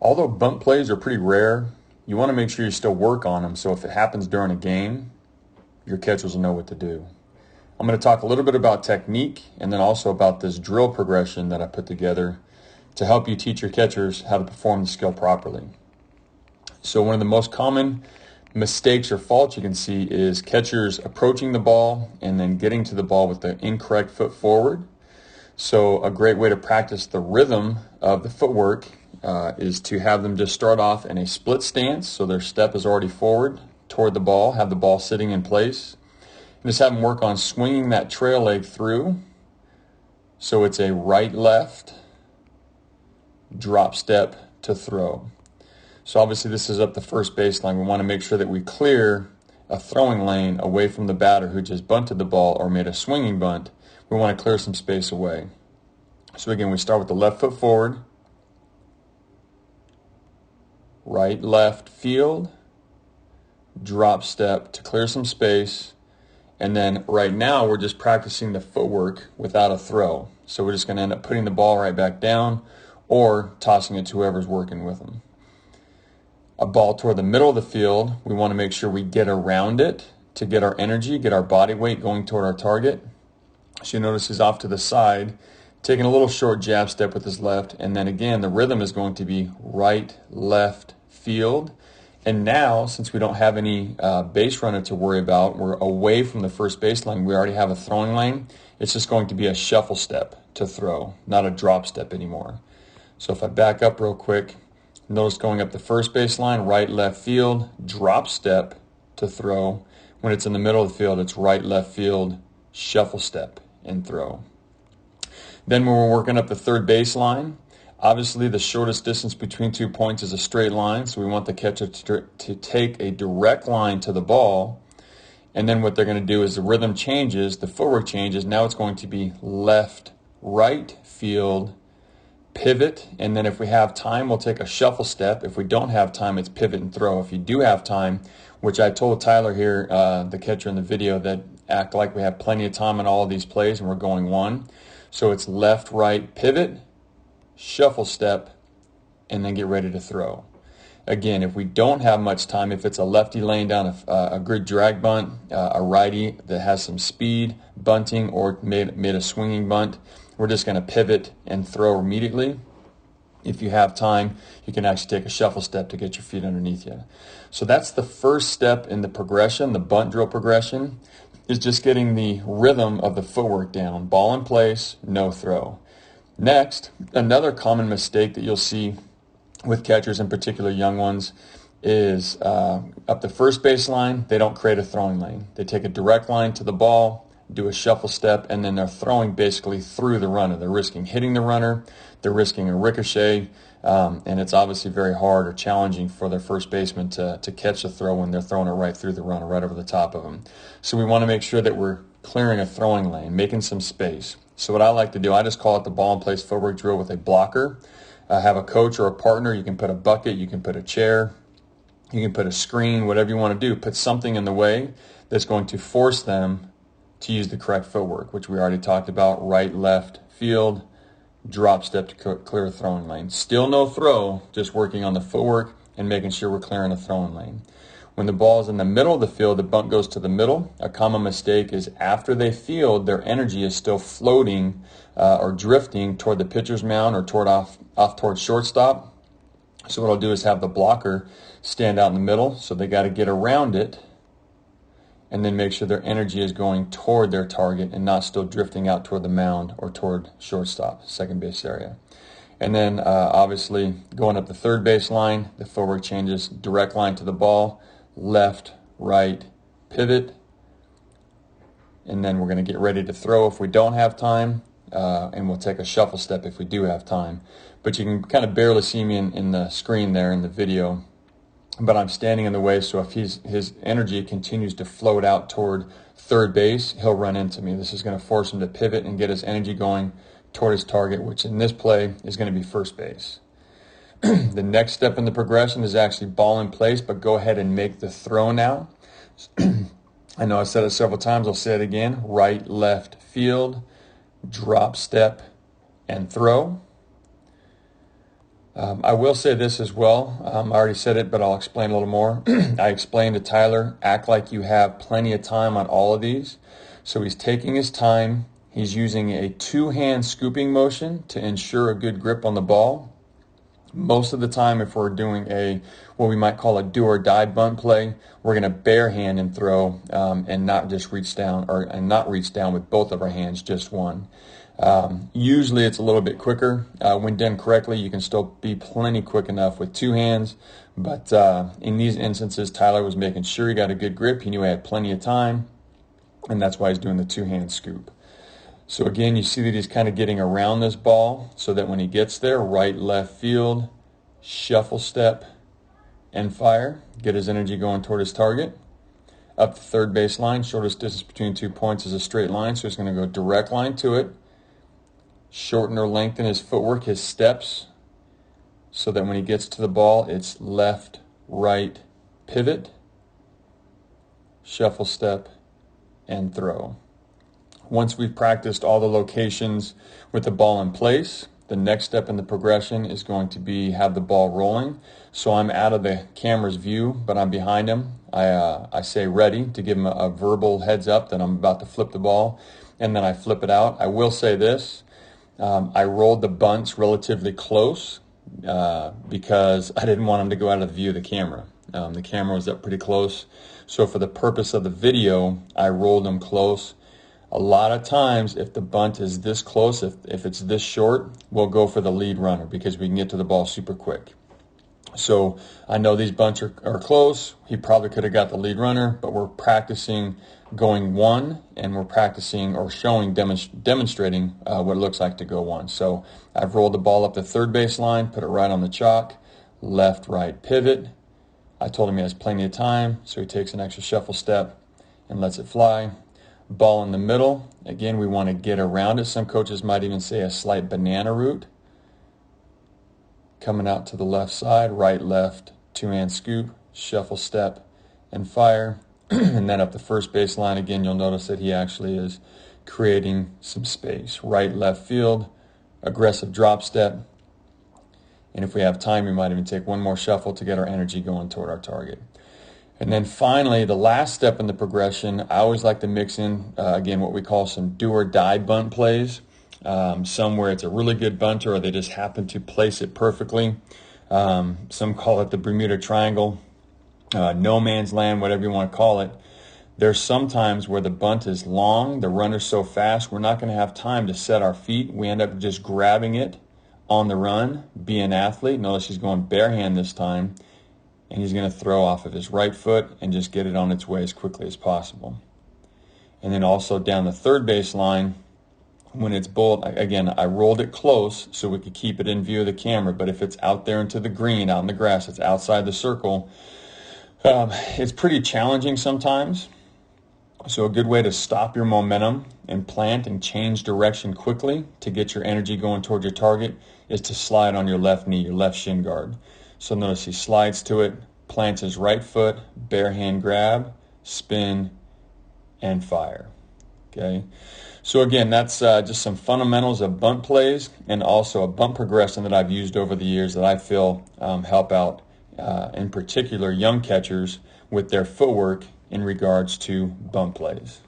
Although bunt plays are pretty rare, you want to make sure you still work on them so if it happens during a game, your catchers will know what to do. I'm going to talk a little bit about technique and then also about this drill progression that I put together to help you teach your catchers how to perform the skill properly. So one of the most common mistakes or faults you can see is catchers approaching the ball and then getting to the ball with the incorrect foot forward. So a great way to practice the rhythm of the footwork is to have them just start off in a split stance, so their step is already forward toward the ball, have the ball sitting in place, and just have them work on swinging that trail leg through, so it's a right-left drop step to throw. So obviously this is up the first baseline. We want to make sure that we clear a throwing lane away from the batter who just bunted the ball or made a swinging bunt. We want to clear some space away. So again, we start with the left foot forward, right, left field, drop step to clear some space, and then right now we're just practicing the footwork without a throw. So we're just going to end up putting the ball right back down or tossing it to whoever's working with them. A ball toward the middle of the field, we want to make sure we get around it to get our energy, get our body weight going toward our target. So you notice he's off to the side, taking a little short jab step with his left, and then again the rhythm is going to be right, left, field. And now, since we don't have any base runner to worry about, we're away from the first baseline, we already have a throwing lane, it's just going to be a shuffle step to throw, not a drop step anymore. So if I back up real quick, notice going up the first baseline, right, left field, drop step to throw. When it's in the middle of the field, it's right, left field, shuffle step and throw. Then when we're working up the third baseline, obviously the shortest distance between 2 points is a straight line, so we want the catcher to take a direct line to the ball. And then what they're going to do is the rhythm changes, the footwork changes. Now it's going to be left, right field, pivot, and then if we have time, we'll take a shuffle step. If we don't have time, it's pivot and throw. If you do have time, which I told Tyler here, the catcher in the video, that act like we have plenty of time in all of these plays and we're going one. So it's left, right, pivot, shuffle step, and then get ready to throw. Again, if we don't have much time, if it's a lefty laying down a good drag bunt, a righty that has some speed, bunting, or made a swinging bunt, we're just going to pivot and throw immediately. If you have time, you can actually take a shuffle step to get your feet underneath you. So that's the first step in the progression, the bunt drill progression, is just getting the rhythm of the footwork down. Ball in place, no throw. Next, another common mistake that you'll see with catchers, in particular young ones, is up the first baseline, they don't create a throwing lane. They take a direct line to the ball, do a shuffle step, and then they're throwing basically through the runner. They're risking hitting the runner, they're risking a ricochet, and it's obviously very hard or challenging for their first baseman to catch the throw when they're throwing it right through the runner, right over the top of them. So we want to make sure that we're clearing a throwing lane, making some space. So what I like to do, I just call it the ball in place footwork drill with a blocker. Have a coach or a partner. You can put a bucket, you can put a chair, you can put a screen, whatever you want to do. Put something in the way that's going to force them to use the correct footwork, which we already talked about, right, left, field, drop step to clear a throwing lane. Still no throw, just working on the footwork and making sure we're clearing a throwing lane. When the ball is in the middle of the field, the bunt goes to the middle. A common mistake is after they field, their energy is still floating or drifting toward the pitcher's mound or off toward shortstop. So what I'll do is have the blocker stand out in the middle, so they got to get around it and then make sure their energy is going toward their target and not still drifting out toward the mound or toward shortstop, second base area. And then obviously going up the third base line, the footwork changes, direct line to the ball, left, right, pivot, and then we're going to get ready to throw if we don't have time, and we'll take a shuffle step if we do have time. But you can kind of barely see me in the screen there in the video, but I'm standing in the way, so if his energy continues to float out toward third base, he'll run into me. This is going to force him to pivot and get his energy going toward his target, which in this play is going to be first base. The next step in the progression is actually ball in place, but go ahead and make the throw now. I know I said it several times, I'll say it again. Right, left field, drop step, and throw. I will say this as well. I already said it, but I'll explain a little more. I explained to Tyler, act like you have plenty of time on all of these. So he's taking his time. He's using a two-hand scooping motion to ensure a good grip on the ball. Most of the time, if we're doing what we might call a do or die bunt play, we're going to bare hand and throw, and not just reach down, and not reach down with both of our hands, just one. Usually it's a little bit quicker. When done correctly, you can still be plenty quick enough with two hands. But in these instances, Tyler was making sure he got a good grip. He knew he had plenty of time, and that's why he's doing the two-hand scoop. So again, you see that he's kind of getting around this ball so that when he gets there, right, left field, shuffle step, and fire. Get his energy going toward his target. Up the third base line, shortest distance between 2 points is a straight line, so he's going to go direct line to it. Shorten or lengthen his footwork, his steps, so that when he gets to the ball, it's left, right, pivot, shuffle step, and throw. Once we've practiced all the locations with the ball in place, the next step in the progression is going to be have the ball rolling. So I'm out of the camera's view, but I'm behind him. I say ready to give him a verbal heads up that I'm about to flip the ball, and then I flip it out. I will say this. I rolled the bunts relatively close because I didn't want him to go out of the view of the camera. The camera was up pretty close. So for the purpose of the video, I rolled them close. A lot of times, if the bunt is this close, if it's this short, we'll go for the lead runner because we can get to the ball super quick. So I know these bunts are close. He probably could have got the lead runner, but we're practicing going one, and we're practicing or demonstrating what it looks like to go one. So I've rolled the ball up the third base line, put it right on the chalk, left, right, pivot. I told him he has plenty of time, so he takes an extra shuffle step and lets it fly. Ball in the middle. Again, we want to get around it. Some coaches might even say a slight banana route. Coming out to the left side, right, left, two-hand scoop, shuffle step, and fire. And then up the first base line, again, you'll notice that he actually is creating some space. Right, left field, aggressive drop step. And if we have time, we might even take one more shuffle to get our energy going toward our target. And then finally, the last step in the progression, I always like to mix in, again, what we call some do or die bunt plays. Some where it's a really good bunter or they just happen to place it perfectly. Some call it the Bermuda Triangle, no man's land, whatever you want to call it. There's sometimes where the bunt is long, the runner's so fast, we're not going to have time to set our feet. We end up just grabbing it on the run, be an athlete. Notice he's going bare hand this time. And he's going to throw off of his right foot and just get it on its way as quickly as possible. And then also down the third base line, when it's bowled, again, I rolled it close so we could keep it in view of the camera, but if it's out there into the green, out in the grass, it's outside the circle, it's pretty challenging sometimes. So a good way to stop your momentum and plant and change direction quickly to get your energy going toward your target is to slide on your left knee, your left shin guard. So notice he slides to it, plants his right foot, bare hand grab, spin, and fire. Okay. So again, that's just some fundamentals of bunt plays and also a bunt progression that I've used over the years that I feel help out, in particular, young catchers with their footwork in regards to bunt plays.